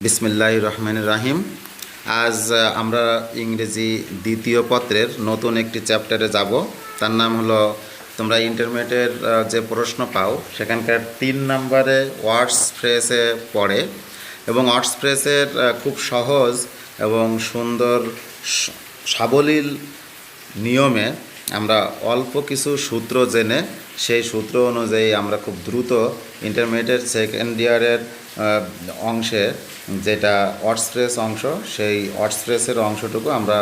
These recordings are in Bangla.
বিসমিল্লাহির রহমানির রহিম। আজ আমরা ইংরেজি দ্বিতীয় পত্রের নতুন একটি চ্যাপ্টারে যাব। তার নাম হলো, তোমরা ইন্টারমিডিয়েটের যে প্রশ্ন পাও সেখানকার 3 নম্বরে ওয়ার্ডস ফ্রেজে পড়ে, এবং ওয়ার্ডস ফ্রেজের খুব সহজ এবং সুন্দর সাবলীল নিয়মে আমরা অল্প কিছু সূত্র জেনে সেই সূত্র অনুযায়ী আমরা খুব দ্রুত ইন্টারমিডিয়েট সেকেন্ড ইয়ারের অংশে, যেটা ওয়ার্ডস ফ্রেজ অংশ, সেই ওয়ার্ডস ফ্রেজের অংশটুকু আমরা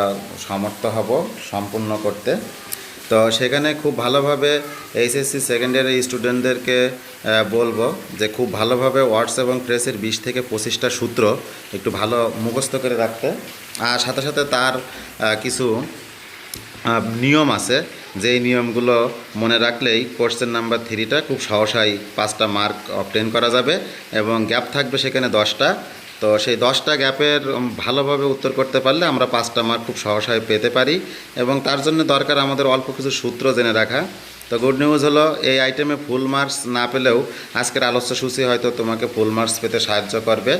সমর্থ হব সম্পূর্ণ করতে। তো সেখানে খুব ভালোভাবে এইচএসসি সেকেন্ড ইয়ারের স্টুডেন্টদেরকে বলবো যে খুব ভালোভাবে ওয়ার্ডস এবং ফ্রেজের 20 থেকে 25টা সূত্র একটু ভালো মুখস্থ করে রাখতে, আর সাথে সাথে তার কিছু নিয়ম আছে, যেই নিয়মগুলো মনে রাখলেই কোশ্চেন নাম্বার 3টা খুব সহসাই 5টা মার্ক অবটেন করা যাবে, এবং গ্যাপ থাকবে সেখানে 10টা। তো সেই 10টা গ্যাপের ভালোভাবে উত্তর করতে পারলে আমরা 5টা মার্ক খুব সহসাই পেতে পারি, এবং তার জন্য দরকার আমাদের অল্প কিছু সূত্র জেনে রাখা। তো গুড নিউজ হলো, এই আইটেমে ফুল মার্কস না পেলেও আজকের আলোচ্যসূচি হয়তো তোমাকে ফুল মার্কস পেতে সাহায্য করবে।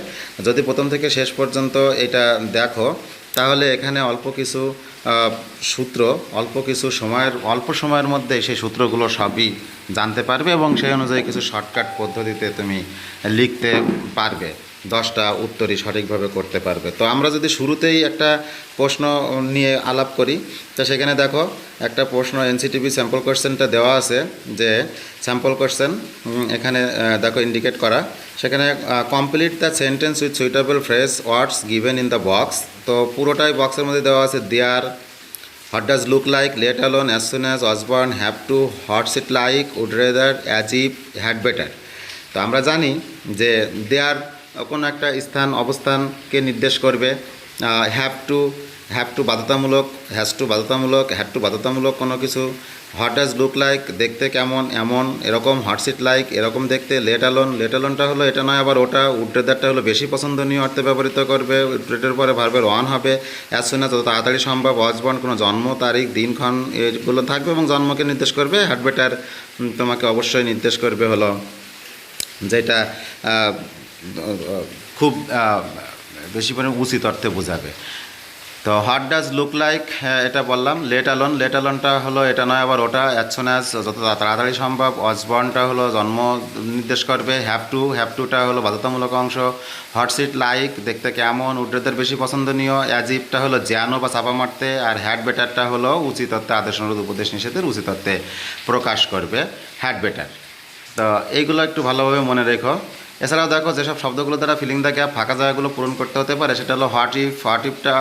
যদি প্রথম থেকে শেষ পর্যন্ত এটা দেখো, তাহলে এখানে অল্প কিছু সূত্র অল্প সময়ের মধ্যে সেই সূত্রগুলো সবই জানতে পারবে, এবং সেই অনুযায়ী কিছু শর্টকাট পদ্ধতিতে তুমি লিখতে পারবে, 10টা উত্তরই সঠিকভাবে করতে পারবে। তো আমরা যদি শুরুতেই একটা প্রশ্ন নিয়ে আলাপ করি, তো সেখানে দেখো একটা প্রশ্ন এনসিটিভি স্যাম্পল কোয়েশ্চেনটা দেওয়া আছে, যে স্যাম্পল কোয়েশ্চেন এখানে দেখো ইন্ডিকেট করা, সেখানে complete the sentence with suitable phrase words given in the box. তো পুরোটাই বক্সের মধ্যে দেওয়া আছে there, what does look like, let alone, as soon as, as born, have to, what's it like, would rather, as if, had better. তো আমরা জানি যে দেয়ার কোনো একটা স্থান অবস্থানকে নির্দেশ করবে, হ্যাভ টু বাধ্যতামূলক, হ্যাজ টু বাধ্যতামূলক, হ্যাড টু বাধ্যতামূলক কোনো কিছু, হোয়াট ডাজ লুক লাইক দেখতে কেমন এমন এরকম, হোয়াটস ইট লাইক এরকম দেখতে, লেট অ্যালোনটা হলো এটা নয় আবার ওটা, উড রেদারটা হলো বেশি পছন্দনীয় অর্থে ব্যবহৃত করবে, উডের পরে ভার্বের ওয়ান হবে, অ্যাজ সুন অ্যাজ যত তাড়াতাড়ি সম্ভব, অসবর্ন কোনো জন্ম তারিখ দিনক্ষণ এগুলো থাকবে এবং জন্মকে নির্দেশ করবে, হ্যাড বেটার তোমাকে অবশ্যই নির্দেশ করবে হলো যেটা খুব বেশি পরিমাণে উচিত অর্থে বোঝাবে। তো হোয়াট ডাজ লুক লাইক এটা বললাম, লেট অ্যালোনটা হলো এটা নয় আবার ওটা, অ্যাজ সুন অ্যাজ যত তাড়াতাড়ি সম্ভব, অসবর্নটা হলো জন্ম নির্দেশ করবে, হ্যাভ টুটা হলো বাধ্যতামূলক অংশ, হোয়াটস ইট লাইক দেখতে কেমন উড্রেদের বেশি পছন্দনীয়, অ্যাজ ইফটা হলো জ্যানো বা চাপা মারতে, আর হ্যাড বেটারটা হলো উচিত অর্থে আদেশ অনুরোধ উপদেশ নিষেধের উচিত অর্থে প্রকাশ করবে হ্যাড বেটার। তো এইগুলো একটু ভালোভাবে মনে রেখো। এছাড়াও দেখো যেসব শব্দগুলো দ্বারা ফিলিং দ্য গ্যাপ ফাঁকা জায়গাগুলো পূরণ করতে হতে পারে, সেটা হলো হোয়াট ইফটা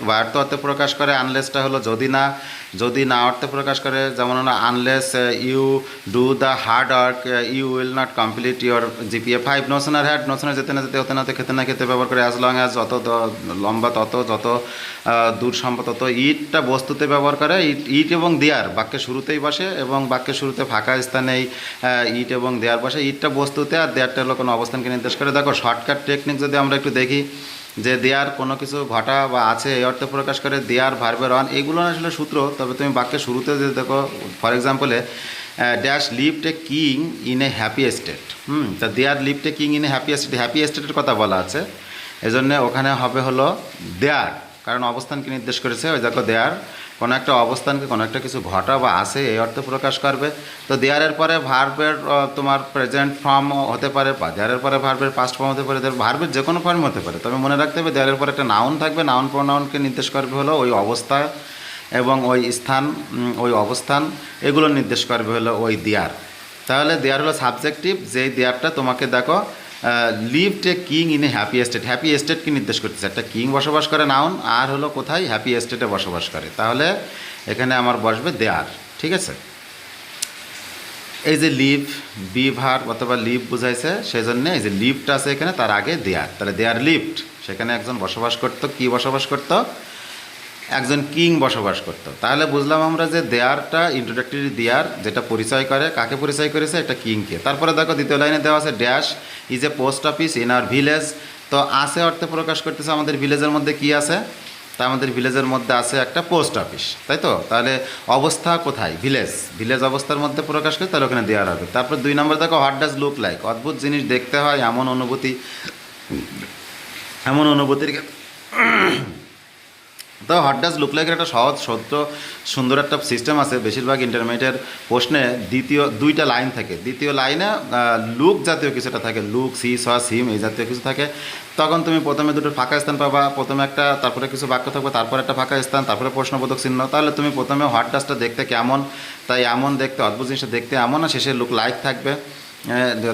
ব্যর্থ অর্থে প্রকাশ করে, আনলেসটা হলো যদি না অর্থে প্রকাশ করে, যেমন হলো unless you do the hard work you will not complete your GPA 5, no sooner had, no sooner যেতে না যেতে, হতে না হতে, খেতে না খেতে ব্যবহার করে, অ্যাজ লং অ্যাজ যত লম্বা তত, যত দূর সম্ভব তত, ইটটা বস্তুতে ব্যবহার করে, ইট এবং দেয়ার বাক্যের শুরুতেই বসে, এবং বাক্যের শুরুতে ফাঁকা স্থানেই ইট এবং দেয়ার বসে, ইটটা বস্তুতে আর দেয়ারটা হলো কোনো অবস্থানকে নির্দেশ করে। দেখো শর্টকাট টেকনিক যদি আমরা একটু দেখি, যে দেয়ার কোনো কিছু ঘটা বা আছে এই অর্থে প্রকাশ করে, দেয়ার ভার্বের অন, এগুলো আসলে সূত্র, তবে তুমি বাক্যের শুরুতে যদি দেখো, ফর এক্সাম্পলে dash lived a king in a happy state, তা there lived a king in a happy স্টেটের কথা বলা আছে, এজন্য ওখানে হবে হলো দেয়ার, কারণ অবস্থানকে নির্দেশ করেছে। ওই দেখো দেয়ার কোনো একটা অবস্থানকে, কোনো একটা কিছু ঘটা বা আছে এই অর্থে প্রকাশ করবে। তো দেয়ারের পরে ভার্বের তোমার প্রেজেন্ট ফর্ম হতে পারে, বা দেয়ারের পরে ভার্বের পাস্ট ফর্ম হতে পারে, ভার্বের যে কোনো ফর্ম হতে পারে, তবে মনে রাখতে হবে দেয়ারের পরে একটা নাউন থাকবে, নাউন প্রোনাউনকে নির্দেশ করবে হলো ওই অবস্থা এবং ওই স্থান, ওই অবস্থান এগুলো নির্দেশ করবে হলো ওই দেয়ার। তাহলে দেয়ার হলো সাবজেক্টিভ, যেই দেয়ারটা তোমাকে দেখো lived a king in a happy স্টেটকে নির্দেশ করতেছে, একটা কিং বসবাস করে নাউন, আর হলো কোথায় হ্যাপি স্টেটে বসবাস করে, তাহলে এখানে আমার বসবে দেয়ার। ঠিক আছে, এই যে লিভ বি ভার্ব অথবা লিভ বুঝাইছে, সেই জন্য এই যে লিভটা আছে এখানে, তার আগে দেয়ার, তাহলে দেয়ার লিভড, সেখানে একজন বসবাস করতো, কি বসবাস করতো, একজন কিং বসবাস করতো। তাহলে বুঝলাম আমরা যে দেয়ারটা ইন্ট্রোডাক্টরি দেয়ার, যেটা পরিচয় করে, কাকে পরিচয় করেছে, একটা কিংকে। তারপরে দেখো দ্বিতীয় লাইনে দেওয়া আছে dash is a post office in our village. তো আছে অর্থে প্রকাশ করতেছে আমাদের ভিলেজের মধ্যে কি আছে, তা আমাদের ভিলেজের মধ্যে আছে একটা পোস্ট অফিস, তাই তো। তাহলে অবস্থা কোথায়, ভিলেজ অবস্থার মধ্যে প্রকাশ করে, তাহলে ওখানে দেওয়ার হবে। তারপর 2 নম্বর দেখো হোয়াট ডাজ লুক লাইক, অদ্ভুত জিনিস দেখতে হয় এমন অনুভূতি এমন অনুভূতির তো হোয়াট ডাজ লুক লাইকের একটা সহজ সত্য সুন্দর একটা সিস্টেম আছে। বেশিরভাগ ইন্টারমিডিয়েটের প্রশ্নে দ্বিতীয় দুইটা লাইন থাকে, দ্বিতীয় লাইনে লুক জাতীয় কিছুটা থাকে, লুক, সি, স, সিম এই জাতীয় কিছু থাকে। তখন তুমি প্রথমে দুটো ফাঁকা স্থান পাবা, প্রথমে একটা, তারপরে কিছু বাক্য থাকবে, তারপরে একটা ফাঁকা স্থান, তারপরে প্রশ্নবোধক চিহ্ন। তাহলে তুমি প্রথমে হোয়াট ডাজটা দেখতে কেমন, তাই এমন দেখতে, অদ্ভুত জিনিসটা দেখতে এমন, আর শেষে লুক লাইক থাকবে।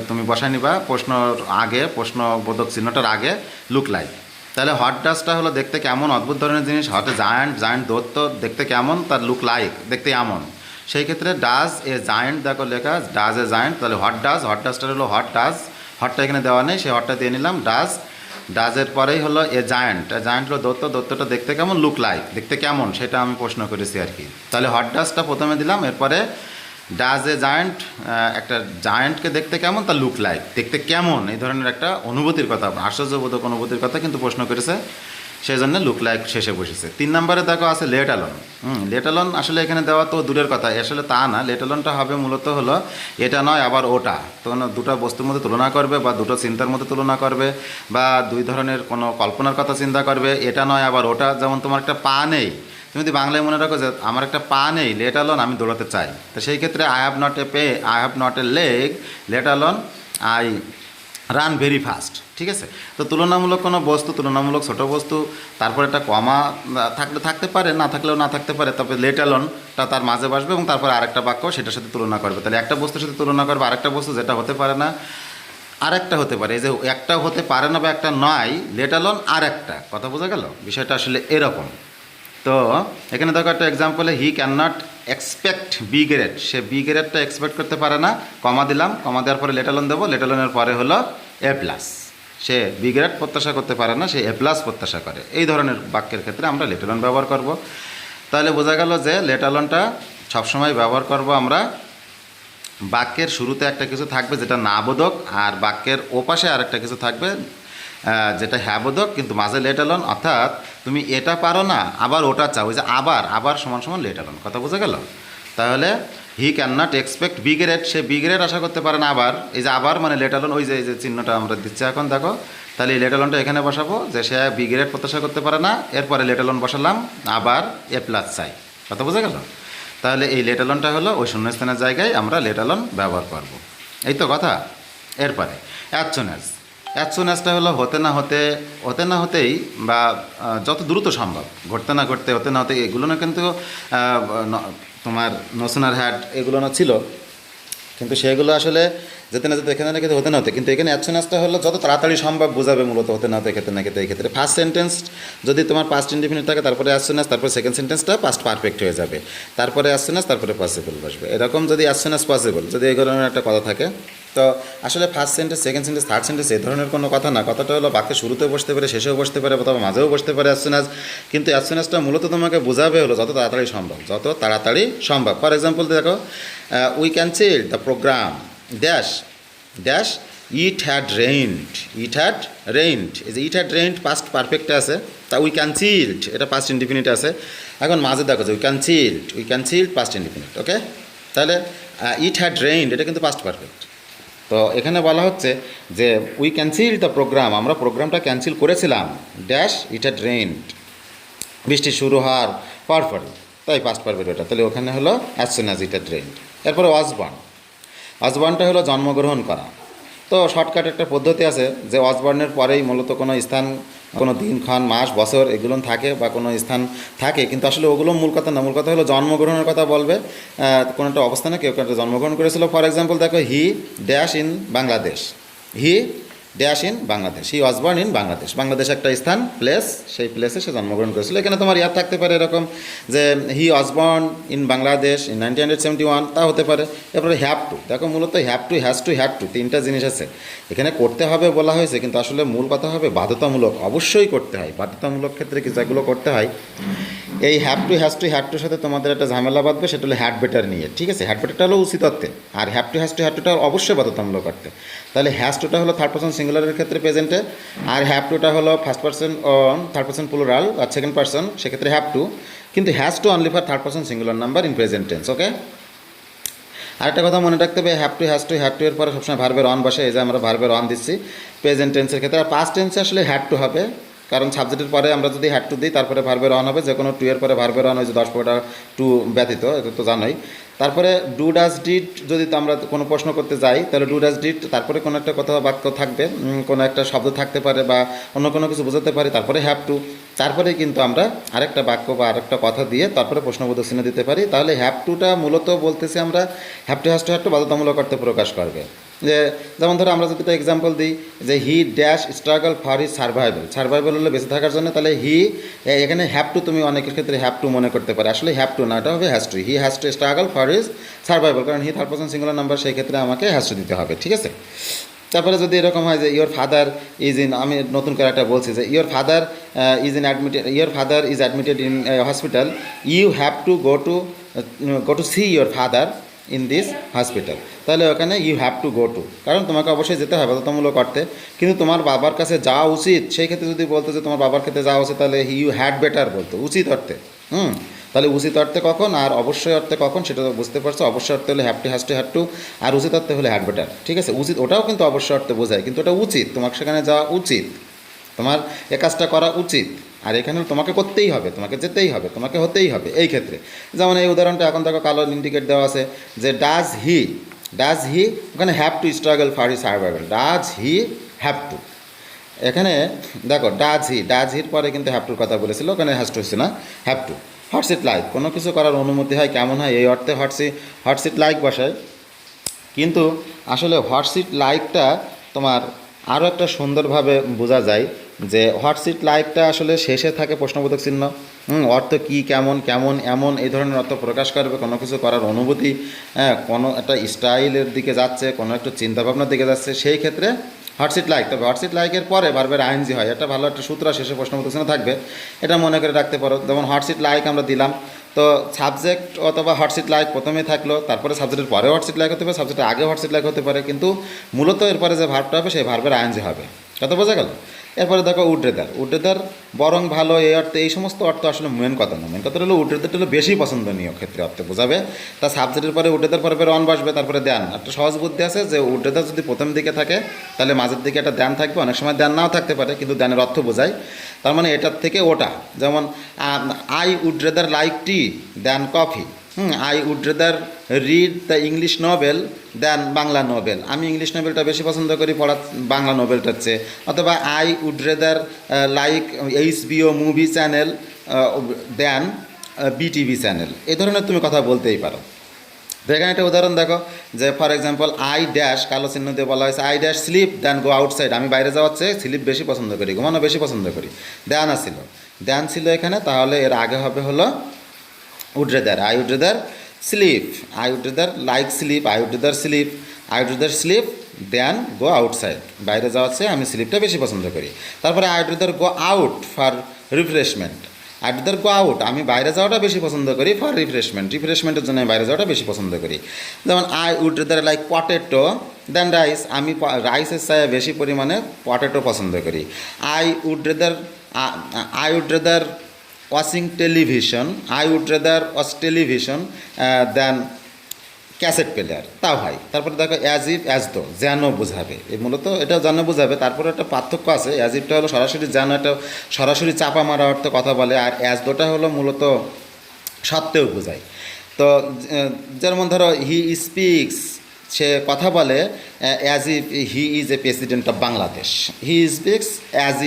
তুমি বসায় নিবা প্রশ্নর আগে, প্রশ্নবোধক চিহ্নটার আগে লুক লাইক। তাহলে হোয়াট ডাজটা হলো দেখতে কেমন, অদ্ভুত ধরনের জিনিস। হোয়াট এ জায়ান্ট, জায়ান্ট দৈত্য দেখতে কেমন, তার লুক লাইক দেখতে এমন। সেই ক্ষেত্রে ডাজ এ জায়ান্ট দেখো লেখা, ডাজ এ জায়ান্ট, তাহলে হোয়াট ডাজ, হোয়াট ডাজটা হলো হোয়াট ডাজ, হটটা এখানে দেওয়া নেই, সেই হটটা দিয়ে নিলাম। ডাজ, ডাজের পরেই হলো এ জায়ান্ট, জায়ান্ট হলো দৈত্য, দৈত্যটা দেখতে কেমন, লুক লাইক দেখতে কেমন, সেটা আমি প্রশ্ন করেছি আর কি। তাহলে হোয়াট ডাজটা প্রথমে দিলাম, এরপরে ডাজ এ জায়ান্ট, একটা জায়ান্টকে দেখতে কেমন, তার লুক লাইক দেখতে কেমন, এই ধরনের একটা অনুভূতির কথা, আশ্চর্যবোধক অনুভূতির কথা কিন্তু প্রশ্ন করেছে, সেই জন্য লুক লাইক শেষে বসেছে। 3 নম্বরে দেখো আছে লেট অ্যালোন। লেট অ্যালোন আসলে এখানে দেওয়া তো দূরের কথা, আসলে তা না। লেট অ্যালোনটা হবে মূলত হলো এটা নয় আবার ওটা, তখন দুটো বস্তুর মধ্যে তুলনা করবে, বা দুটো চিন্তার মধ্যে তুলনা করবে, বা দুই ধরনের কোনো কল্পনার কথা চিন্তা করবে, এটা নয় আবার ওটা। যেমন তোমার একটা পা নেই, তুমি যদি বাংলায় মনে রাখো যে আমার একটা পা নেই, লেট অ্যালোন আমি দৌড়াতে চাই, তো সেই ক্ষেত্রে I have not a leg, let alone I run very fast. ঠিক আছে, তো তুলনামূলক কোনো বস্তু, তুলনামূলক ছোটো বস্তু, তারপর একটা কমা থাকতে পারে, না থাকলেও না থাকতে পারে, তবে লেট অ্যালোনটা তার মাঝে বসবে এবং তারপরে আরেকটা বাক্য সেটার সাথে তুলনা করবে। তাহলে একটা বস্তুর সাথে তুলনা করবে আরেকটা বস্তু, যেটা হতে পারে না আরেকটা হতে পারে। এই যে একটা হতে পারে না বা একটা নয়, লেট অ্যালোন আর একটা, কথা বোঝা গেল? বিষয়টা আসলে এরকম। তো এখানে দেখো একটা এক্সাম্পলে, he can not expect B grade, সে বি গ্রেডটা এক্সপেক্ট করতে পারে না, কমা দিলাম, কমা দেওয়ার পরে লেট অ্যালোন দেবো, লেট অ্যালোনের পরে হলো এ প্লাস। সে বি গ্রেড প্রত্যাশা করতে পারে না, সে এ প্লাস প্রত্যাশা করে। এই ধরনের বাক্যের ক্ষেত্রে আমরা লেট অ্যালোন ব্যবহার করব। তাহলে বোঝা গেল যে লেট অ্যালোনটা সবসময় ব্যবহার করব আমরা বাক্যের শুরুতে একটা কিছু থাকবে যেটা না বোধক, আর বাক্যের ওপাশে আরেকটা কিছু থাকবে যেটা হ্যাঁ বোধক, কিন্তু মাঝে লেট অ্যালোন। অর্থাৎ তুমি এটা পারো না আবার ওটা চাও, ওই যে আবার, আবার সমান সমান লেট অ্যালোন, কথা বোঝা গেল? তাহলে he can not expect B grade, সে বি গ্রেড আশা করতে পারে না আবার, এই যে আবার মানে লেট অ্যালোন, ওই যে এই যে চিহ্নটা আমরা দিচ্ছি এখন দেখো। তাহলে এই লেট অ্যালোনটা এখানে বসাবো, যে সে বি গ্রেড প্রত্যাশা করতে পারে না, এরপরে লেট অ্যালোন বসালাম, আবার এ প্লাস চাই, কথা বোঝা গেল? তাহলে এই লেট অ্যালোনটা হলো ওই শূন্যস্থানের জায়গায় আমরা লেট অ্যালোন ব্যবহার করব, এই তো কথা। এরপরে অ্যাজ সুন অ্যাজটা হলো হতে না হতেই, বা যত দ্রুত সম্ভব, ঘটতে না ঘটতে, হতে না হতে, এগুলো না কিন্তু তোমার নোশনার হ্যাড এগুলো না ছিল, কিন্তু সেগুলো আসলে যেতে না যেতে, এখানে না কিন্তু হতে না হতে, কিন্তু এখানে অ্যাজ সুন অ্যাজটা হলো যত তাড়াতাড়ি সম্ভব বোঝাবে মূলত, হতে না হতে, খেতে না খেতে। এই ক্ষেত্রে ফার্স্ট সেন্টেন্স যদি তোমার পাস্ট ইনডিফিনিট থাকে, তারপরে অ্যাজ সুন অ্যাজ, তারপরে সেকেন্ড সেন্টেন্সটা পাস্ট পারফেক্ট হয়ে যাবে, তারপরে অ্যাজ সুন অ্যাজ, তারপরে পসিবল বসবে। এরকম যদি অ্যাজ সুন অ্যাজ পসিবল যদি এই ধরনের একটা কথা থাকে, তো আসলে first sentence, second sentence, third sentence এই ধরনের কোনো কথা না। কথাটা হলো বাক্যের শুরুতেও বসতে পারে, শেষেও বসতে পারে, অথবা মাঝেও বসতে পারে অ্যাজ সুন অ্যাজ। কিন্তু অ্যাজ সুন অ্যাজটা মূলত তোমাকে বোঝাবে হলো যত তাড়াতাড়ি সম্ভব, যত তাড়াতাড়ি সম্ভব। ফর এক্সাম্পল দেখো, we cancel the programme dash dash it had rained, it had rained, এই যে ইট হ্যাড রেইনড পাস্ট পারফেক্টে আছে, তা উই ক্যান্সিল্ড এটা পাস্ট ইনডিফিনিট আছে। এখন মাঝে দেখো যে উই ক্যান্সিল্ড পাস্ট ইনডিফিনিট, ওকে? তাহলে ইট হ্যাড রেইনড এটা কিন্তু পাস্ট পারফেক্ট। তো এখানে বলা হচ্ছে যে উই ক্যান্সিল দ্য প্রোগ্রাম, আমরা প্রোগ্রামটা ক্যান্সেল করেছিলাম, ড্যাশ ইট হ্যাড রেইনড, বৃষ্টি শুরু হওয়ার পরপরই, তাই পাস্ট পারফেক্ট এটা। তাহলে ওখানে হলো as soon as it had rained. এরপরে অজবর্নটা হলো জন্মগ্রহণ করা। তো শর্টকাট একটা পদ্ধতি আছে যে অজবর্নের পরেই মূলত কোনো স্থান, কোনো দিনক্ষণ, মাস, বছর এগুলো থাকে, বা কোনো স্থান থাকে, কিন্তু আসলে ওগুলো মূল কথা না। মূল কথা হলো জন্মগ্রহণের কথা বলবে, কোনো একটা অবস্থানে কেউ একটা জন্মগ্রহণ করেছিল। ফর এক্সাম্পল দেখো, he dash in Bangladesh, he dash in Bangladesh, he was born in Bangladesh. Bangladesh একটা স্থান, প্লেস, সেই প্লেসে সে জন্মগ্রহণ করেছিল। এখানে তোমার ইয়াদ থাকতে পারে এরকম যে he was born in Bangladesh in 1971, তা হতে পারে। এরপরে হ্যাভ টু, দেখো মূলত have to, has to, had to, তিনটা জিনিস আছে এখানে। করতে হবে বলা হয়েছে, কিন্তু আসলে মূল কথা হবে বাধ্যতামূলক, অবশ্যই করতে হয়। বাধ্যতামূলক ক্ষেত্রে কি যেগুলো করতে হয়, এই have to, has to, had টুর সাথে তোমাদের একটা ঝামেলা বাঁধবে, সেটা হলো হ্যাড বেটার নিয়ে, ঠিক আছে? হ্যাড বেটারটা হলো উচিত অর্থে, আর have to, has to, had টুটা অবশ্যই বাধ্যতামূলক অর্থে। তাহলে হ্যাজ টুটা হলো থার্ড পারসন সিঙ্গুলারের ক্ষেত্রে প্রেজেন্টে, আর হ্যাভ টুটা হলো first person, third person plural আর সেকেন্ড পারসন, সেক্ষেত্রে হ্যাভ টু। কিন্তু has to only for third person singular number in present tense, okay? আরেকটা কথা মনে রাখতে হবে, হ্যাভ টু এর পরে সবসময় ভার্বের অন বসে। এই যে আমরা ভার্বের অন দিচ্ছি প্রেজেন্ট টেন্সের ক্ষেত্রে। আর পাস্ট টেন্সে আসলে হ্যাড টু হবে, কারণ সাবজেক্টের পরে আমরা যদি হ্যাড টু দিই তারপরে ভার্বের অন হবে। যে কোনো টু এর পরে ভার্বের অন, ওই যে 10-15টা টু ব্যতীত, এটা তো জানোই। তারপরে ডু ডাজ ডিড, যদি তো আমরা কোনো প্রশ্ন করতে যাই তাহলে ডু ডাজ ডিড, তারপরে কোনো একটা কথা বাক্য থাকবে, কোনো একটা শব্দ থাকতে পারে বা অন্য কোনো কিছু বোঝাতে পারি, তারপরে হ্যাভ টু, তারপরে কিন্তু আমরা আরেকটা বাক্য বা আরেকটা কথা দিয়ে তারপরে প্রশ্নবোধক চিহ্ন দিতে পারি। তাহলে হ্যাভ টুটা মূলত বলতেছি আমরা হ্যাভ টু বাধ্যতামূলক অর্থে প্রকাশ করবে। যে যেমন ধরো আমরা যদি একটা এক্সাম্পল দিই যে he dash struggle for his survival হলো বেঁচে থাকার জন্য, তাহলে হি, এখানে হ্যাভ টু তুমি অনেকের ক্ষেত্রে হ্যাভ টু মনে করতে পারে, আসলে হ্যাভ টু না, এটা হবে has to. He has to struggle for his survival, কারণ he third person singular number, সেই ক্ষেত্রে আমাকে হ্যাজ টু দিতে হবে, ঠিক আছে। তারপরে যদি এরকম হয় যে ইয়োর ফাদার ইজ ইন, আমি নতুন করে একটা বলছি যে your father is admitted in hospital, you have to go to see your father in this hospital, তাহলে ওখানে you have to go to, কারণ তোমাকে অবশ্যই যেতে হবে বাধ্যতামূলক অর্থে। কিন্তু তোমার বাবার কাছে যাওয়া উচিত, সেই ক্ষেত্রে যদি বলতো যে তোমার বাবার ক্ষেত্রে যাওয়া উচিত, তাহলে ইউ হ্যাড বেটার বলতো, উচিত অর্থে। তাহলে উচিত অর্থে কখন আর অবশ্যই অর্থে কখন সেটা তো বুঝতে পারছো। অবশ্যই অর্থে হলে হ্যাড টু, আর উচিত অর্থে হলে হ্যাড বেটার, ঠিক আছে। উচিত ওটাও কিন্তু অবশ্যই অর্থে বোঝায়, কিন্তু ওটা উচিত, তোমাকে সেখানে যাওয়া উচিত, তোমার এ কাজটা করা উচিত। আর এখানে তোমাকে করতেই হবে, তোমাকে যেতেই হবে, তোমাকে হতেই হবে এই ক্ষেত্রে। যেমন এই উদাহরণটা এখন দেখো কালো ইন্ডিকেট দেওয়া আছে যে ডাজ হি, ওখানে have to struggle for his survival, does he have to. এখানে দেখো ডাজ হির পরে কিন্তু হ্যাভ টুর কথা বলেছিল, ওখানে হ্যাজ টু হচ্ছে না, হ্যাভ টু। হটস ইট লাইক, কোনো কিছু করার অনুমতি হয় কেমন হয়, এই অর্থে হটস ইট লাইক বসায়। কিন্তু আসলে হটস ইট লাইকটা তোমার আরও একটা সুন্দরভাবে বোঝা যায় যে হটস ইট লাইকটা আসলে শেষে থাকে প্রশ্নবোধক চিহ্ন। অর্থ কী, কেমন, এমন, এই ধরনের অর্থ প্রকাশ করবে, কোনো কিছু করার অনুভূতি, কোনো একটা স্টাইলের দিকে যাচ্ছে, কোনো একটা চিন্তাভাবনার দিকে যাচ্ছে, সেই ক্ষেত্রে হটস ইট লাইক। তবে হটস ইট লাইকের পরে ভার্বের আইএনজি হয়, এটা ভালো একটা সূত্র, শেষে প্রশ্নবোধক চিহ্ন থাকবে, এটা মনে করে রাখতে পারো। যেমন হটস ইট লাইক আমরা দিলাম, তো সাবজেক্ট অথবা হটস ইট লাইক প্রথমে থাকলো, তারপরে সাবজেক্টের পরে হটস ইট লাইক হতে পারে, সাবজেক্টের আগে হটস ইট লাইক হতে পারে, কিন্তু মূলত এরপরে যে ভার্বটা হবে সেই ভার্বের আইএনজি হবে। কথা বোঝা গেল? এরপরে দেখো উড্রেদার বরং ভালো, এই অর্থে, এই সমস্ত অর্থ আসলে মেন কথা না। মেন কথা হলো উড্রেদারটা হলো বেশি পছন্দনীয় ক্ষেত্রে অর্থে বোঝাবে। তা সাবজেক্টের পরে উড্রেদার পরে অন বসবে, তারপরে দেন। একটা সহজ বুদ্ধি আছে যে উড্রেদার যদি প্রথম দিকে থাকে তাহলে মাঝের দিকে একটা দেন থাকবে, অনেক সময় দেন নাও থাকতে পারে, কিন্তু দেনের অর্থ বোঝায়। তার মানে এটার থেকে ওটা, যেমন I would rather like tea than coffee, I would rather read the English novel than Bangla novel, আমি ইংলিশ নোবেলটা বেশি পছন্দ করি পড়া বাংলা নোবেলটার চেয়ে। অথবা I would rather like HBO movie channel than BTV channel, এই ধরনের তুমি কথা বলতেই পারো। তো এখানে একটা উদাহরণ দেখো যে ফর এক্সাম্পল আই ড্যাশ, কালো চিহ্ন দিয়ে বলা হয়েছে I dash sleep than go outside, আমি বাইরে যাওয়ার চেয়ে স্লিপ বেশি পছন্দ করি, ঘুমানো বেশি পছন্দ করি। দেন ছিল এখানে, তাহলে এর আগে হবে হলো would rather, I would rather sleep, I would rather like sleep, I would rather sleep than go outside, বাইরে যাওয়ার চেয়ে আমি স্লিপটা বেশি পছন্দ করি। তারপরে I would rather go out for refreshment, I would rather go out, আমি বাইরে যাওয়াটা বেশি পছন্দ করি ফর রিফ্রেশমেন্টের জন্য আমি বাইরে যাওয়াটা বেশি পছন্দ করি। যেমন I would rather like potato than rice, আমি রাইসের চাইতে বেশি পরিমাণে পটেটো পছন্দ করি। I would rather watching television, I would rather watch television than cassette player, তাও হয়। তারপরে দেখো অ্যাজ ইফ, অ্যাজ দো, যেন বোঝাবে, এই মূলত এটাও যেন বোঝাবে। তারপরে একটা পার্থক্য আছে, অ্যাজ ইফটা হলো সরাসরি যেন, এটা সরাসরি চাপা মারা অর্থ কথা বলে, আর অ্যাজ দোটা হলো মূলত সত্ত্বেও বোঝায়। তো যেমন ধরো হি স্পিক্স, সে কথা বলে as if he is a president of Bangladesh, he speaks as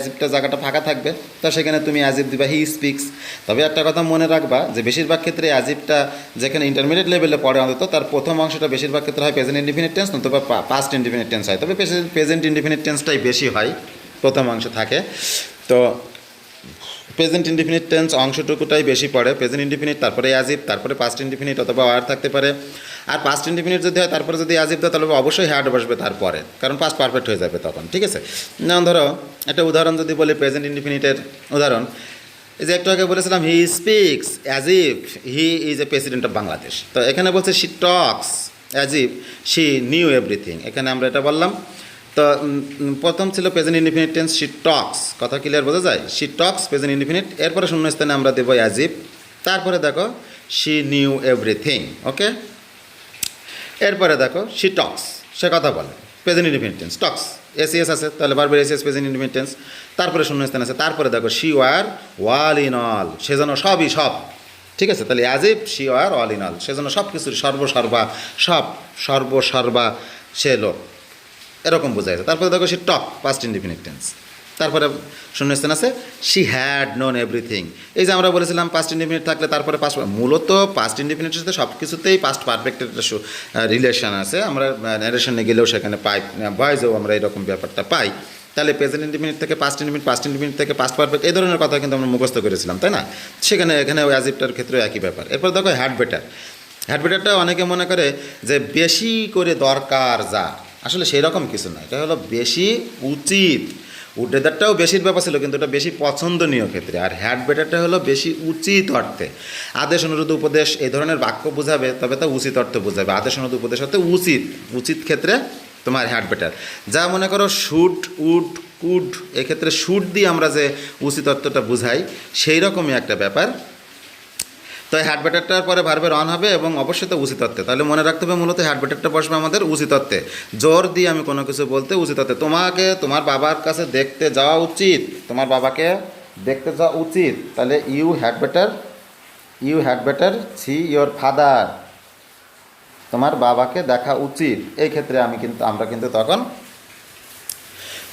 ইফটা জায়গাটা ফাঁকা থাকবে, তো সেখানে তুমি অ্যাজ ইফ দিবা হি স্পিক্স। তবে একটা কথা মনে রাখবা যে বেশিরভাগ ক্ষেত্রে অ্যাজ ইফটা যেখানে ইন্টারমিডিয়েট লেভেলে পড়ে অন্তত, তার প্রথম অংশটা বেশিরভাগ ক্ষেত্রে হয় প্রেজেন্ট ইনডিফিনিট টেন্স, নতুবা পাস্ট ইনডিফিনিট টেন্স হয়। তবে প্রেজেন্ট ইনডিফিনিট টেন্সটাই বেশি হয়, প্রথম অংশ থাকে। তো প্রেজেন্ট ইনডিফিনিট টেন্স অংশটুকুটাই বেশি পড়ে, প্রেজেন্ট ইনডিফিনিট, তারপরে অ্যাজ ইফ, তারপরে পাস্ট ইনডিফিনিট অথবা আর থাকতে পারে। আর পাস্ট ইনডিফিনিট যদি হয় তারপরে যদি অ্যাজ ইফ দেয় তাহলে অবশ্যই হ্যাড বসবে তারপরে, কারণ পাস্ট পারফেক্ট হয়ে যাবে তখন, ঠিক আছে। যেমন ধরো একটা উদাহরণ যদি বলি প্রেজেন্ট ইনডিফিনিটের উদাহরণ, এই যে একটু আগে বলেছিলাম হি speaks as if he is a president of Bangladesh, তো এখানে বলছে she talks as if she new everything, এখানে আমরা এটা বললাম। তো প্রথম ছিল প্রেজেন্ট ইনডিফিনিট টেন্স, শি টক্স, কথা ক্লিয়ার বোঝা যায়, শি টক্স প্রেজেন্ট ইনডিফিনিট, এরপরে শূন্যস্থানে আমরা দেবো অ্যাজ ইফ, তারপরে দেখো শি নিউ এভরিথিং, ওকে। এরপরে দেখো শি টক্স, সে কথা বলে, প্রেজেন্ট ইনডিফিনিট টেন্স, টক্স এসিএস আছে, তাহলে বারবার এসিএস প্রেজেন্ট ইনডিফিনিট টেন্স। তারপরে শূন্যস্থান আছে, তারপরে দেখো she were wall in all, সে যেন সবই সব, ঠিক আছে, তাহলে as if she were all in all, সে যেন সব কিছুর সর্বসর্বা, সব সর্বসর্বা সে লোক, এরকম বোঝায়। তারপরে দেখো সে টক, পাস্ট ইনডিফিনিট টেন্স। তারপরে শূন্যস্থান আছে শি হ্যাড নোন এভরিথিং, এই যে আমরা বলেছিলাম পাস্ট ইনডিফিনিট থাকলে তারপরে পাস্ট, মূলত পাস্ট ইনডিফিনিটের সাথে সব কিছুতেই পাস্ট পারফেক্টের রিলেশন আছে, আমরা ন্যারেশনে গেলেও সেখানে পাই, ভয়েসেও আমরা এরকম ব্যাপারটা পাই। তাহলে প্রেজেন্ট ইনডিফিনিট থেকে পাস্ট ইনডিফিনিট থেকে পাস্ট পারফেক্ট, এই ধরনের কথা কিন্তু আমরা মুখস্থ করেছিলাম, তাই না? সেখানে এখানে অ্যাজিভটার ক্ষেত্রেও একই ব্যাপার। এরপর দেখো হ্যাড বেটার, হ্যাড বেটারটা অনেকে মনে করে যে বেশি করে দরকার যা, আসলে সেই রকম কিছু না, এটা হলো বেশি উচিত। উডেদারটাও বেশির ব্যাপার ছিল, কিন্তু এটা বেশি পছন্দনীয় ক্ষেত্রে। আর হ্যাড বেটারটা হলো বেশি উচিত অর্থে। আদেশ অনুরোধ উপদেশ এই ধরনের বাক্য বোঝাবে, তবে তা উচিত অর্থ বোঝাবে। আদেশ অনুরোধ উপদেশ অর্থে উচিত, উচিত ক্ষেত্রে তোমার হ্যাড বেটার। যা মনে করো শুড, উড, কুড, এক্ষেত্রে শুড দিয়ে আমরা যে উচিত অর্থটা বুঝাই, সেই রকমই একটা ব্যাপার। তো হ্যাড বেটারটার পরে ভার্বের অন হবে এবং অবশ্যই তো উচিত অর্থে। তাহলে মনে রাখতে হবে মূলত হ্যাড বেটারটা বসবে আমাদের উচিত অর্থে। জোর দিয়ে আমি কোনো কিছু বলতে উচিত অর্থে, তোমাকে তোমার বাবার কাছে দেখতে যাওয়া উচিত, তোমার বাবাকে দেখতে যাওয়া উচিত, তাহলে you had better see your father, তোমার বাবাকে দেখা উচিত। এই ক্ষেত্রে আমরা কিন্তু তখন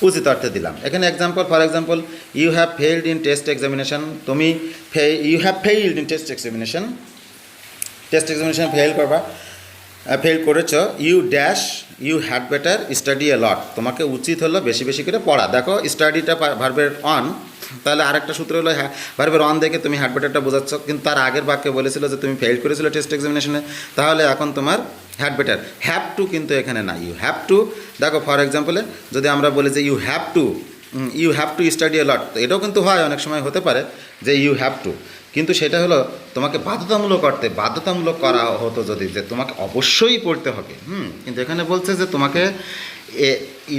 উচিত অর্থে দিলাম। এখানে example, for example you have failed in test examination, তুমি you have failed in test examination fail করেছ। You dash you had better study a lot, তোমাকে উচিত হলো বেশি বেশি করে পড়া। দেখো স্টাডিটা ভার্বের অন, তাহলে আরেকটা সূত্র হলো ভার্বের অন দেখে তুমি হ্যাড বেটারটা বোঝাচ্ছ, কিন্তু তার আগের বাক্যে বলেছিল যে তুমি ফেল করেছিলে টেস্ট এক্সামিনেশনে, তাহলে এখন তোমার হ্যাড বেটার। হ্যাভ টু কিন্তু এখানে না, ইউ হ্যাভ টু। দেখো ফর এক্সাম্পলে যদি আমরা বলি যে you have to study a লট, তো এটাও কিন্তু হয়, অনেক সময় হতে পারে যে ইউ হ্যাভ টু, কিন্তু সেটা হলো তোমাকে বাধ্যতামূলক করা হতো যদি, যে তোমাকে অবশ্যই পড়তে হবে। কিন্তু এখানে বলছে যে তোমাকে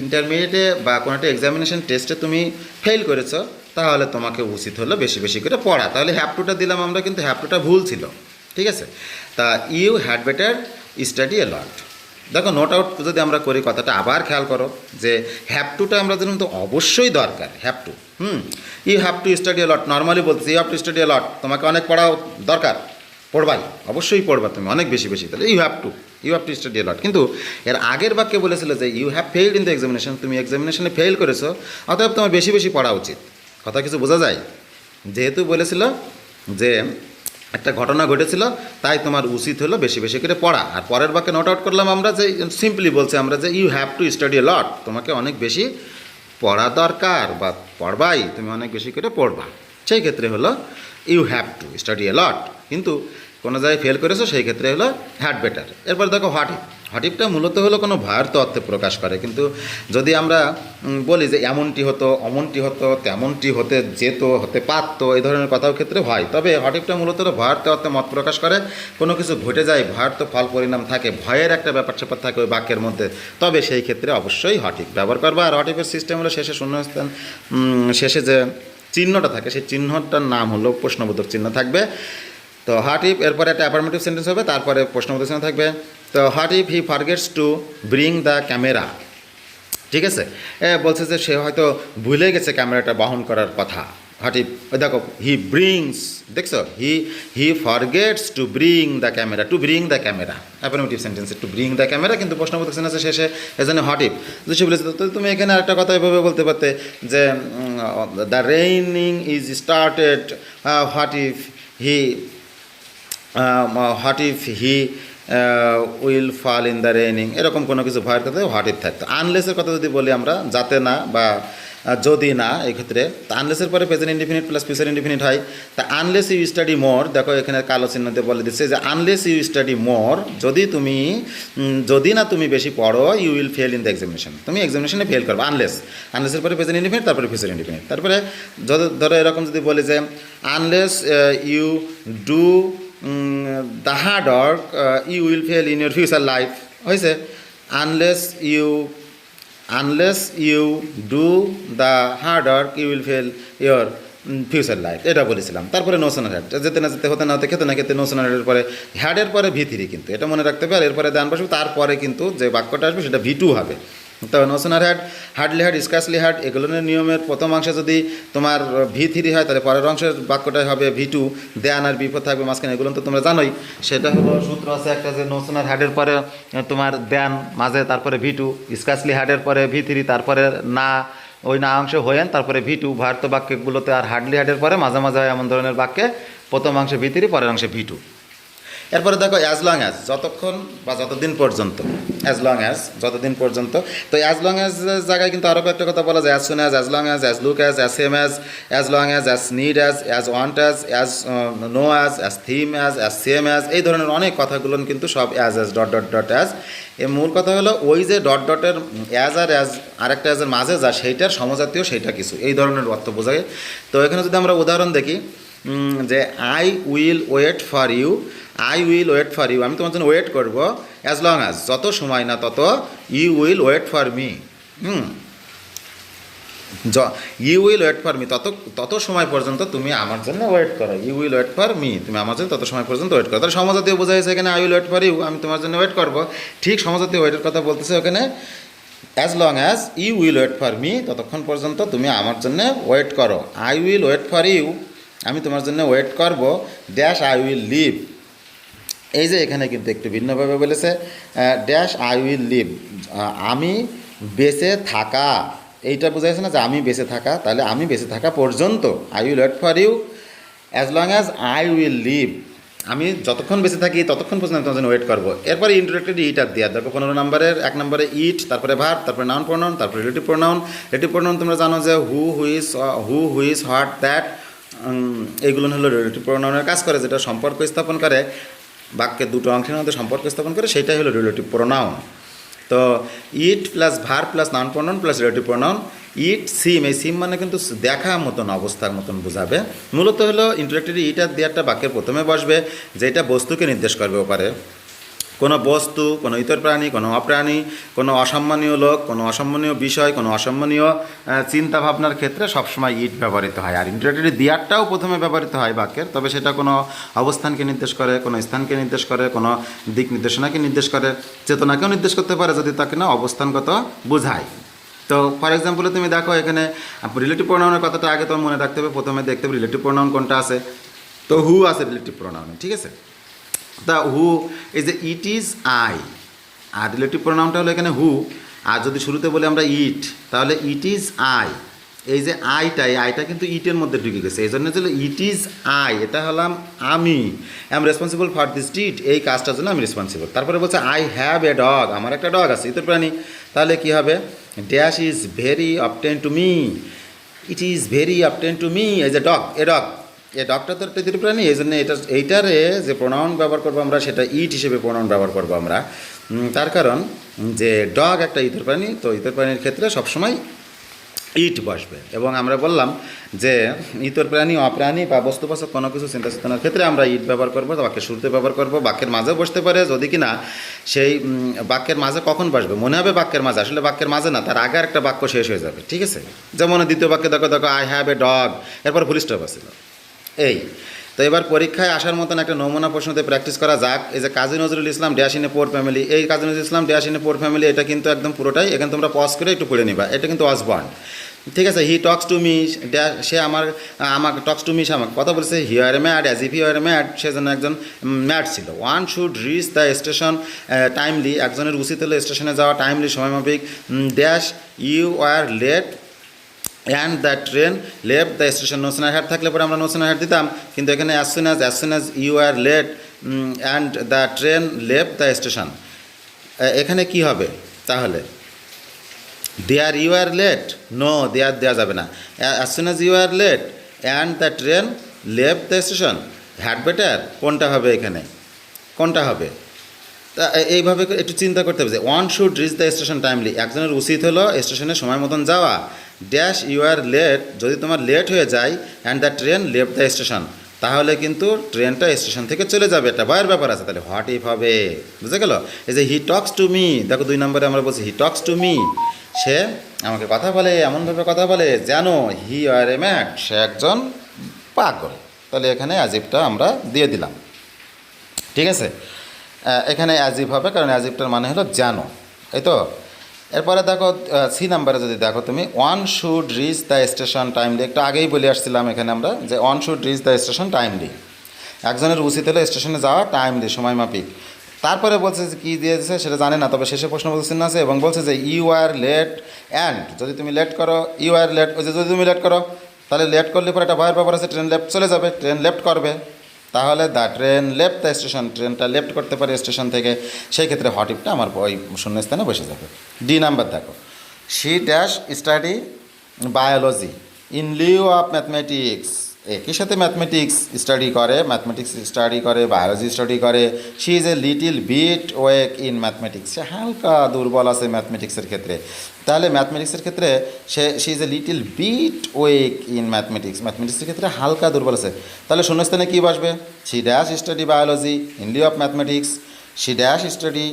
ইন্টারমিডিয়েটে বা কোনো একটা এক্সামিনেশন টেস্টে তুমি ফেল করেছো, তাহলে তোমাকে উচিত হলো বেশি বেশি করে পড়া। তাহলে হ্যাভ টুটা দিলাম আমরা, কিন্তু হ্যাভ টুটা ভুল ছিল, ঠিক আছে। তা you had better study a লট। দেখো নোট আউট যদি আমরা করি, কথাটা আবার খেয়াল করো যে হ্যাভ টুটা আমরা জানি তো অবশ্যই দরকার, have to. You have to study a lot, normally বলছি you have to study a lot, তোমাকে অনেক পড়া দরকার, পড়বাই, অবশ্যই পড়বা তুমি অনেক বেশি বেশি, তাহলে you have to study a lot. কিন্তু এর আগের বাক্যে বলেছিল যে you have failed in the examination, তুমি এক্সামিনেশনে ফেল করেছো, অতএব তোমার বেশি বেশি পড়া উচিত। কথা কিছু বোঝা যায়? যেহেতু বলেছিল যে একটা ঘটনা ঘটেছিল, তাই তোমার উচিত হলো বেশি বেশি করে পড়া। আর পরের বাক্যে নোট আউট করলাম আমরা যে সিম্পলি বলছি আমরা যে you have to study a lot, তোমাকে অনেক বেশি পড়া দরকার বা পড়বাই, তুমি অনেক বেশি করে পড়বা। সেই ক্ষেত্রে হলো you have to study a lot, কিন্তু কোনো জায়গায় ফেল করেছো সেই ক্ষেত্রে হলো হ্যাড বেটার। এরপর দেখো হোয়াট ইফটা মূলত হলো কোনো ভার তত্ত্বে প্রকাশ করে, কিন্তু যদি আমরা বলি যে এমনটি হতো, অমনটি হতো, তেমনটি হতে যেত, হতে পারত, এই ধরনের কথাও ক্ষেত্রে হয়। তবে হোয়াট ইফটা মূলত হলো ভার তত্ত্বে মত প্রকাশ করে, কোনো কিছু ঘটে যায়, ভার তো ফল পরিণাম থাকে, ভয়ের একটা ব্যাপার স্যাপার থাকে ওই বাক্যের মধ্যে, তবে সেই ক্ষেত্রে অবশ্যই হোয়াট ইফ ব্যবহার করবা। আর হোয়াট ইফের সিস্টেম হলো শেষে শূন্যস্থান, শেষে যে চিহ্নটা থাকে সেই চিহ্নটার নাম হলো প্রশ্নবোধক চিহ্ন থাকবে। তো হোয়াট ইফ, এরপরে একটা অ্যাফার্মেটিভ সেন্টেন্স হবে, তারপরে প্রশ্নবোধক চিহ্ন থাকবে। তো what if he forgets to bring the camera, ঠিক আছে, বলছে যে সে হয়তো ভুলে গেছে ক্যামেরাটা বহন করার কথা। হোয়াট ইফ, দেখো হি ব্রিংস, দেখছো he forgets to bring the camera, to bring the camera affirmative sentence, to bring the camera, কিন্তু প্রশ্নবোধক সেন্টেন্সের শেষে এজন্য হোয়াট ইফ। যদি সে বলেছে, তো তুমি এখানে আরেকটা কথা এভাবে বলতে পারতে যে the raining is started, what if he will fall in the raining, এরকম কোনো কিছু ভয়ের কথা হোয়াট ইফ থাকতো। আনলেসের কথা যদি বলি আমরা, যাতে না বা যদি না, এই ক্ষেত্রে আনলেসের পরে present indefinite plus future indefinite হয়। তা আনলেস ইউ স্টাডি মোর, দেখো এখানে কালো চিহ্নতে বলে দিচ্ছে যে আনলেস ইউ স্টাডি মোর, যদি না তুমি বেশি পড়ো, you will fail in the examination, তুমি এক্সামিনেশনে ফেল করবে। আনলেসের পরে প্রেজেন্ট ইনডিফিনিট, তারপরে ফিউচার ইনডিফিনিট। তারপরে ধরো এরকম যদি বলি যে unless you do the hard work, you will fail in your future life, হয়েছে। Unless you do the hard work, you will fail your future life, এটা বলেছিলাম। তারপরে নো সোনার হ্যাড, যেতে না যেতে, হতে না হতে, খেতে না খেতে, নো সোনার হ্যাডের পরে, হ্যাডের পরে V3 কিন্তু এটা মনে রাখতে হবে। আর এরপরে দেন বসবে, তারপরে কিন্তু যে বাক্যটা আসবে সেটা V2 হবে। তো no sooner had, hardly had, scarcely had, এগুলোর নিয়মের প্রথম অংশে যদি তোমার V3 হয়, তাহলে পরের অংশের বাক্যটাই হবে V2। দেন আর বিফোর থাকবে মাঝখানে, এগুলো তো তোমরা জানোই। সেটা হলো সূত্র আছে একটা, যে নো সোনার হ্যাডের পরে তোমার দেন মাঝে, তারপরে V2, স্কার্সলি হ্যাডের পরে V3, তারপরে না, ওই না অংশে হয়েন, তারপরে V2। ভারত বাক্যগুলোতে আর হার্ডলি হ্যাডের পরে মাঝে মাঝে হয় এমন ধরনের বাক্যে প্রথম অংশে V3, পরের অংশে V2। এরপরে দেখো অ্যাজ লং অ্যাজ, যতক্ষণ বা যতদিন পর্যন্ত, অ্যাজ লং অ্যাজ যতদিন পর্যন্ত। তো অ্যাজ লং অ্যাজ জায়গায় কিন্তু আরও কয়েকটা কথা বলা যায়, as soon as long as look as same as long as need as want as no as theme as same as, এই ধরনের অনেক কথাগুলো কিন্তু সব as dot dot dot as. এর মূল কথা হলো ওই যে ডট ডটের অ্যাজ আর আরেকটা অ্যাজের মাঝে যা, সেইটার সমজাতীয় সেইটা কিছু, এই ধরনের অর্থ বোঝায়। তো এখানে যদি আমরা উদাহরণ দেখি, যে I will wait for you, I will wait for you, আমি তোমার জন্য ওয়েট করবো, অ্যাজ লং অ্যাজ, যত সময় না তত, you will wait for me, you will wait for me, তত সময় পর্যন্ত তুমি আমার জন্য ওয়েট করো। You will wait for me, তুমি আমার জন্য তত সময় পর্যন্ত ওয়েট করো। তাহলে সমজাতীয় বোঝা হয়েছে এখানে, I will wait for you, আমি তোমার জন্য ওয়েট করবো। ঠিক সমজাতীয় ওয়েটের কথা বলতেছে ওখানে, as long as you will wait for me, ততক্ষণ পর্যন্ত তুমি আমার জন্য ওয়েট করো। I will wait for you, আমি তোমার জন্য ওয়েট করব, ড্যাশ আই উইল লিভ। এই যে এখানে কিন্তু একটু ভিন্নভাবে বলেছে, ড্যাশ আই উইল লিভ, আমি বেঁচে থাকা, এইটা বোঝা যাচ্ছে না, যে আমি বেঁচে থাকা, তাহলে আমি বেঁচে থাকা পর্যন্ত, I will wait for you as long as I will live, আমি যতক্ষণ বেঁচে থাকি ততক্ষণ পর্যন্ত আমি তোমার জন্য ওয়েট করবো। এরপরে ইন্টারেক্টেড ইট আর দেওয়া, দেখো 15 নম্বরের 1 নম্বরে ইট, তারপরে ভার্ব, তারপরে নাউন প্রোনাউন, তারপরে রিলেটিভ প্রোনাউন। রিলেটিভ প্রোনাউন তোমরা জানো যে হু হুইজ হোয়াট দ্যাট, এইগুলো হলো রিলেটিভ প্রোনাউনের কাজ করে, যেটা সম্পর্ক স্থাপন করে, বাক্যের দুটো অংশের মধ্যে সম্পর্ক স্থাপন করে, সেটাই হলো রিলেটিভ প্রোনাউন। তো it plus verb plus noun pronoun plus relative pronoun. It seem, এই সিম মানে কিন্তু দেখা মতন, অবস্থার মতন বোঝাবে। মূলত হলো ইন্টারেক্টেড ইট আর দেয়ারটা বাক্যের প্রথমে বসবে, যেটা বস্তুকে নির্দেশ করবে পারে, কোনো বস্তু, কোনো ইতর প্রাণী, কোনো অপ্রাণী, কোনো অসম্মানীয় লোক, কোনো অসম্মানীয় বিষয়, কোনো অসম্মানীয় চিন্তাভাবনার ক্ষেত্রে সবসময় ইট ব্যবহৃত হয়। আর ইন্টারেক্টেড দেয়ারটাও প্রথমে ব্যবহৃত হয় বাক্যের, তবে সেটা কোনো অবস্থানকে নির্দেশ করে, কোনো স্থানকে নির্দেশ করে, কোনো দিক নির্দেশনাকে নির্দেশ করে, চেতনাকেও নির্দেশ করতে পারে যদি তাকে না অবস্থানগত বোঝায়। তো ফর এক্সাম্পলে তুমি দেখো এখানে রিলেটিভ প্রোনাউনের কথাটা আগে তোমার মনে রাখতে হবে, প্রথমে দেখতে হবে রিলেটিভ প্রোনাউন কোনটা আছে। তো হু আছে রিলেটিভ প্রোনাউনে, ঠিক আছে। তা হু এই যে ইট ইজ আই, আর রিলেটিভ প্রোনাউনটা হলো এখানে হু। আর যদি শুরুতে বলি আমরা ইট, তাহলে ইট ইজ আই, এই যে আইটা কিন্তু ইটের মধ্যে ঢুকে গেছে, এই জন্য হলো ইট ইজ আই, এটা হলাম আমি, I am responsible for this did, এই কাজটার জন্য আমি রেসপন্সিবল। তারপরে বলছে আই হ্যাভ এ ডগ, আমার একটা ডগ আছে, ইতর প্রাণী, তাহলে কী হবে, dash is very obtain to me, it is very obtain to me, এই যে ডগ, এই ডগটা তো একটা ইতর প্রাণী, এই জন্য এইটারে যে প্রোনাউন ব্যবহার করবো আমরা, সেটা ইট হিসেবে প্রোনাউন ব্যবহার করবো আমরা। তার কারণ যে ডগ একটা ইতর প্রাণী, তো ইতর প্রাণীর ক্ষেত্রে সবসময় ইট বসবে। এবং আমরা বললাম যে ইতর প্রাণী, অপ্রাণী বা বস্তুবাচক কোনো কিছু চিন্তা চেতনার ক্ষেত্রে আমরা ইট ব্যবহার করবো, বাক্যের শুরুতে ব্যবহার করবো, বাক্যের মাঝে বসতে পারে যদি কিনা সেই বাক্যের মাঝে কখন বসবে মনে হবে বাক্যের মাঝে, আসলে বাক্যের মাঝে না, তার আগে একটা বাক্য শেষ হয়ে যাবে, ঠিক আছে। যেমন দ্বিতীয় বাক্যে দেখো আই হ্যাভ এ ডগ, এরপর ফুল স্টপ আছিল। এই তো এবার পরীক্ষায় আসার মতন একটা নমুনা প্রশ্নতে প্র্যাকটিস করা যাক। এই যে Kazi Nazrul Islam dash in a poor family, এই Kazi Nazrul Islam dash in a poor family, এটা কিন্তু একদম পুরোটাই এখানে তোমরা পজ করে একটু পড়ে নিবা, এটা কিন্তু ওয়াজবর্ন, ঠিক আছে। হি টক্স টু মি, সে আমাকে টক্স টু মি, সে আমাকে কথা বলছে। He are a mad, as if he are a mad, সে যেন একজন ম্যাড ছিল। One should reach the station timely, একজনের উচিত হলো স্টেশনে যাওয়া টাইমলি, সময়মাফিক। Dash you are late and the train left the station, no sooner had থাকলে পরে আমরা নো সোনার হ্যাড দিতাম, কিন্তু এখানে as soon as you are late and the train left the station, এখানে কি হবে তাহলে, দেয়ার you are late, no there দেওয়া যাবে না, as soon as you are late and the train left the station, had better, কোনটা হবে এখানে, কোনটা হবে। তা এইভাবে একটু চিন্তা করতে হবে যে one should reach the station timely, একজনের উচিত হলো স্টেশনে সময় মতন যাওয়া। ড্যাশ ইউ আর লেট, যদি তোমার লেট হয়ে যায়, and the train left the station, তাহলে কিন্তু ট্রেনটা স্টেশন থেকে চলে যাবে, এটা ভয়ের ব্যাপার আছে। তাহলে হোয়াট ইফ হবে, বুঝে গেল? এই যে হি টক্স টু মি, দেখো 2 নম্বরে আমরা বলছি হি টক্স টু মি, সে আমাকে কথা বলে, এমনভাবে কথা বলে যেন হি আর এ ম্যাড, সে একজন পাগল। তাহলে এখানে অ্যাজিভটা আমরা দিয়ে দিলাম, ঠিক আছে? এখানে অ্যাজিভ হবে, কারণ অ্যাজিভটার মানে হলো জানো, এই তো। এরপরে দেখো সি নাম্বারে যদি দেখো তুমি, one should reach the station timely, একটু আগেই বলে আসছিলাম এখানে আমরা যে one should reach the station timely, একজনের উচিত হলো স্টেশনে যাওয়া টাইমলি, সময় মাফিক। তারপরে বলছে যে কী দিয়েছে সেটা জানে না, তবে শেষে প্রশ্ন বলছেন আছে এবং বলছে যে ইউ আর লেট অ্যান্ড, যদি তুমি লেট করো, ইউ আর লেট, ওই যে যদি তুমি লেট করো, তাহলে লেট করলে পরে একটা ভয়ের ব্যাপার আছে, ট্রেন লেফট চলে যাবে, ট্রেন লেফট করবে, তাহলে the train left the station, ট্রেনটা লেফট করতে পারে স্টেশন থেকে, সেই ক্ষেত্রে হট ইফটা আমার ওই শূন্যস্থানে বসে যাবে। ডি নাম্বার দেখো, she dash study biology in lieu of mathematics, একই সাথে ম্যাথমেটিক্স স্টাডি করে, ম্যাথমেটিক্স স্টাডি করে, বায়োলজি স্টাডি করে। She is a little bit weak in mathematics, সে হালকা দুর্বল আছে ম্যাথমেটিক্সের ক্ষেত্রে। তাহলে ম্যাথমেটিক্সের ক্ষেত্রে she is a little bit weak in mathematics, ম্যাথমেটিক্সের ক্ষেত্রে হালকা দুর্বল আছে। তাহলে শূন্যস্থানে কী বসবে? She dash study biology in lieu of mathematics, she dash study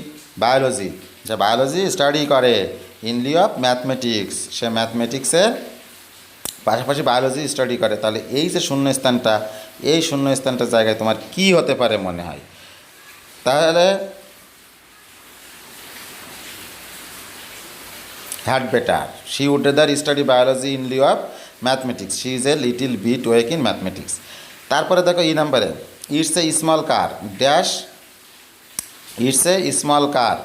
biology, যে বায়োলজি স্টাডি করে, ইন লিউ অফ ম্যাথমেটিক্স, সে ম্যাথমেটিক্সের পাশাপাশি বায়োলজি স্টাডি করে। তাহলে এই যে শূন্যস্থানটা, এই শূন্যস্থানটার জায়গায় তোমার কি হতে পারে মনে হয়? তাহলে had better, she would rather study biology in lieu of mathematics, she is a little bit weak in mathematics. তারপরে দেখো ই নাম্বারে, it's a small car dash, it's a small car,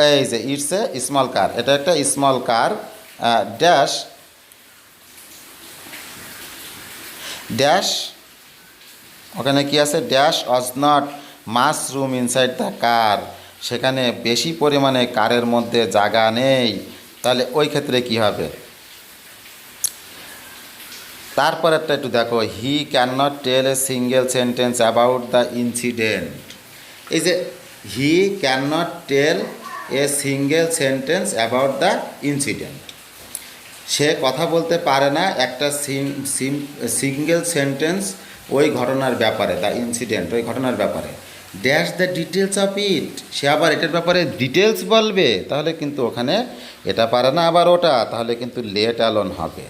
এই যে ইটস এ স্মল কার, এটা একটা স্মল কার ড্যাশ ড্যাশ, ওখানে কি আছে? Dash was not much room inside the car, সেখানে বেশি পরিমাণে কারের মধ্যে জায়গা নেই। তাহলে ওই ক্ষেত্রে কি হবে? তারপর একটা একটু দেখো, he can not tell a single sentence about the incident, এই যে he can not tell a single sentence about the incident, সে কথা বলতে পারে না একটা সিঙ্গেল সেন্টেন্স ওই ঘটনার ব্যাপারে, দ্য ইনসিডেন্ট, ওই ঘটনার ব্যাপারে। Dash the details of it, সে আবার এটার ব্যাপারে ডিটেলস বলবে, তাহলে কিন্তু ওখানে এটা পারে না আবার ওটা, তাহলে কিন্তু লেট অ্যালোন হবে।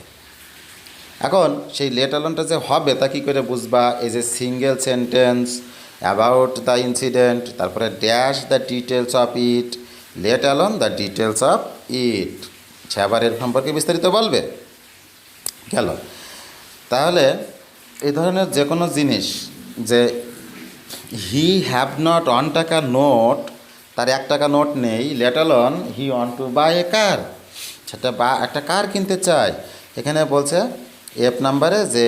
এখন সেই লেট অ্যালোনটা যে হবে তা কী করে বুঝবা? এই যে single sentence about the incident, তারপরে dash the details of it, let alone the details of it, সে আবার এর সম্পর্কে বিস্তারিত বলবে। গেল। তাহলে এই ধরনের যে কোনো জিনিস, যে হি হ্যাভ নট 1 টাকা নোট, তার 1 টাকা নোট নেই, let alone he want to buy a car, সেটা বা একটা কার কিনতে চায়। এখানে বলছে এফ নাম্বারে যে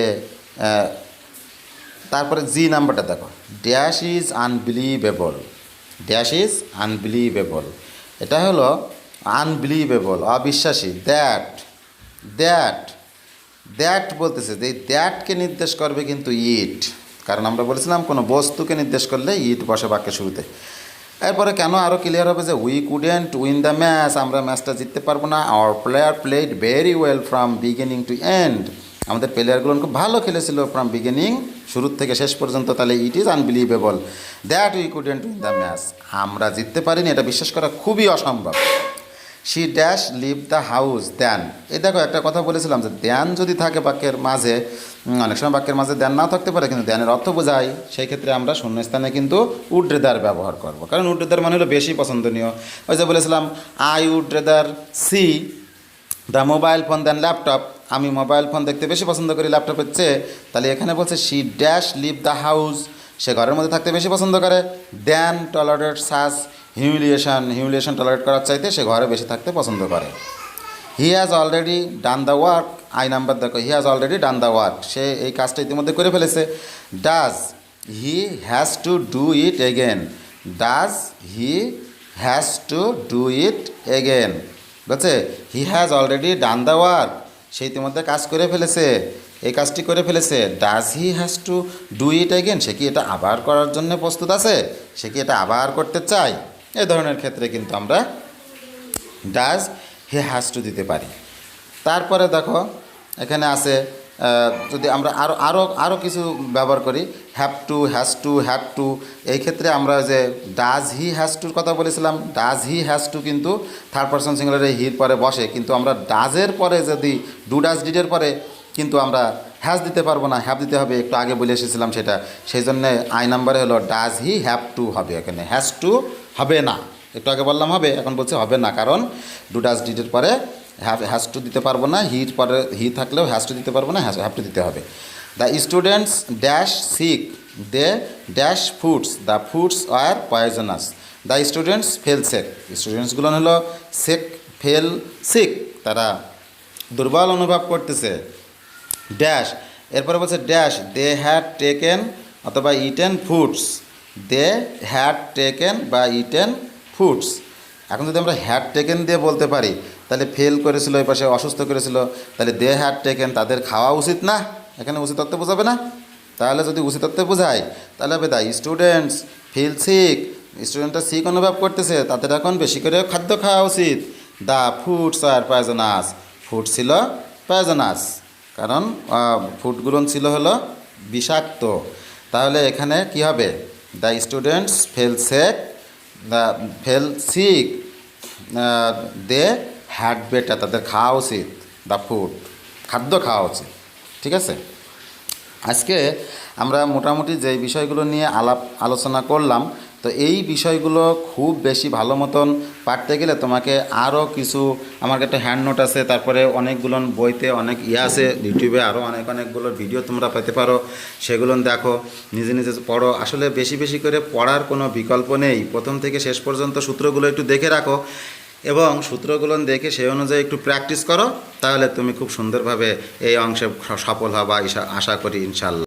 তারপরে জি নাম্বারটা দেখো, dash is unbelievable, dash is unbelievable, এটা হলো আনবিলিভেবল, অবিশ্বাসী। দ্যাট দ্যাট দ্যাট বলতেছে যে দ্যাটকে নির্দেশ করবে কিন্তু ইট, কারণ আমরা বলেছিলাম কোনো বস্তুকে নির্দেশ করলে ইট বসে বাক্যের শুরুতে। এরপরে কেন আরও ক্লিয়ার হবে যে we couldn't win the match, আমরা ম্যাচটা জিততে পারবো না। Our player played very well from beginning to end, আমাদের প্লেয়ারগুলো খুব ভালো খেলেছিল ফ্রম বিগিনিং, শুরু থেকে শেষ পর্যন্ত। তাহলে it is unbelievable that we couldn't win the match, আমরা জিততে পারিনি, এটা বিশ্বাস করা খুবই অসম্ভব। She dash leave the house then, এই দেখো একটা কথা বলেছিলাম যে দেন যদি থাকে বাক্যের মাঝে, অনেক সময় বাক্যের মাঝে দেন না থাকতে পারে, কিন্তু দেনের অর্থ বোঝায়, সেই ক্ষেত্রে আমরা শূন্যস্থানে কিন্তু উড রেদার ব্যবহার করব, কারণ উড রেদার মানে হলো বেশি পছন্দনীয়। ওই যে বলেছিলাম I would rather see the mobile phone then laptop, আমি মোবাইল ফোন দেখতে বেশি পছন্দ করি ল্যাপটপের চেয়ে। তাহলে এখানে বলছে she dash leave the house, সে ঘরের মধ্যে থাকতে বেশি পছন্দ করে। Then tolerate such humiliation, humiliation tolerate করার চাইতে সে ঘরে বেশি থাকতে পছন্দ করে। He has already done the work, আই নাম্বার দেখো, he has already done the work, সে এই কাজটা ইতিমধ্যে করে ফেলেছে। Does he has to do it again, does he has to do it again, বুঝছে? He has already done the work, সে ইতিমধ্যে কাজ করে ফেলেছে, এই কাজটি করে ফেলেছে। Does he has to do it again, সে কি এটা আবার করার জন্য প্রস্তুত আছে, সে কি এটা আবার করতে চায়? এই ধরনের ক্ষেত্রে কিন্তু আমরা ডাজ হি হ্যাজ টু দিতে পারি। তারপরে দেখো এখানে আছে যদি আমরা আরও কিছু ব্যবহার করি, have to, has to, had two, এই ক্ষেত্রে আমরা যে ডাজ হি হ্যাজ টুর কথা বলেছিলাম, ডাজ হি হ্যাজ টু কিন্তু থার্ড পারসন সিঙ্গুলারে হির পরে বসে, কিন্তু আমরা ডাজের পরে যদি ডু ডাজ ডিডের পরে কিন্তু আমরা হ্যাজ দিতে পারবো না, হ্যাভ দিতে হবে, একটু আগে বলে এসেছিলাম সেটা। সেই জন্যে আই নাম্বারে হলো ডাজ হি হ্যাভ টু হবে, এখানে হ্যাজ টু হবে না, একটু আগে বললাম হবে, এখন বলছে হবে না, কারণ ডু ডাজ ডিডের পরে হ্যাজ টু দিতে পারবো না, হির পরে হি থাকলেও হ্যাজ টু দিতে পারবো না, হ্যাভ টু দিতে হবে। The students dash sick, they dash foods, the foods are poisonous, the students fell sick, স্টুডেন্টসগুলো হলো সেক ফেল সিক, তারা দুর্বল অনুভব করতেছে। ড্যাশ, এরপরে বলছে ড্যাশ দে হ্যাড টেকেন অথবা eaten foods, they had taken বা ইটেন ফুডস। এখন যদি আমরা হ্যাড টেকেন দিয়ে বলতে পারি, তাহলে ফেল করেছিল, ওই পাশে অসুস্থ করেছিল, তাহলে দে হ্যাড টেকেন, তাদের খাওয়া উচিত না, এখানে উচিত অর্থে বোঝাবে না। তাহলে যদি উচিত অর্থে বোঝায় তাহলে হবে দ্য স্টুডেন্টস ফিল সিক, স্টুডেন্টরা সিক অনুভব করতেছে, তাদের এখন বেশি করে খাদ্য খাওয়া উচিত। The foods are poisonous, food ছিল পয়জনাস, কারণ ফুডগুলো ছিল হলো বিষাক্ত। তাহলে এখানে কি হবে, the students fell sick, the fell sick, they had better, তাদের খাওয়া উচিত, দ্য ফুড খাদ্য খাওয়া উচিত। ঠিক আছে, আজকে আমরা মোটামুটি যেই বিষয়গুলো নিয়ে আলোচনা করলাম, তো এই বিষয়গুলো খুব বেশি ভালো মতন পারতে গেলে তোমাকে আরও কিছু, আমার একটা হ্যান্ড নোট আছে, তারপরে অনেকগুলো বইতে অনেক আছে, ইউটিউবে আরও অনেকগুলো ভিডিও তোমরা পেতে পারো, সেগুলো দেখো, নিজে নিজে পড়ো। আসলে বেশি বেশি করে পড়ার কোনো বিকল্প নেই, প্রথম থেকে শেষ পর্যন্ত সূত্রগুলো একটু দেখে রাখো এবং সূত্রগুলো দেখে সেই অনুযায়ী একটু প্র্যাকটিস করো, তাহলে তুমি খুব সুন্দরভাবে এই অংশে সফল হবা আশা করি ইনশাল্লাহ।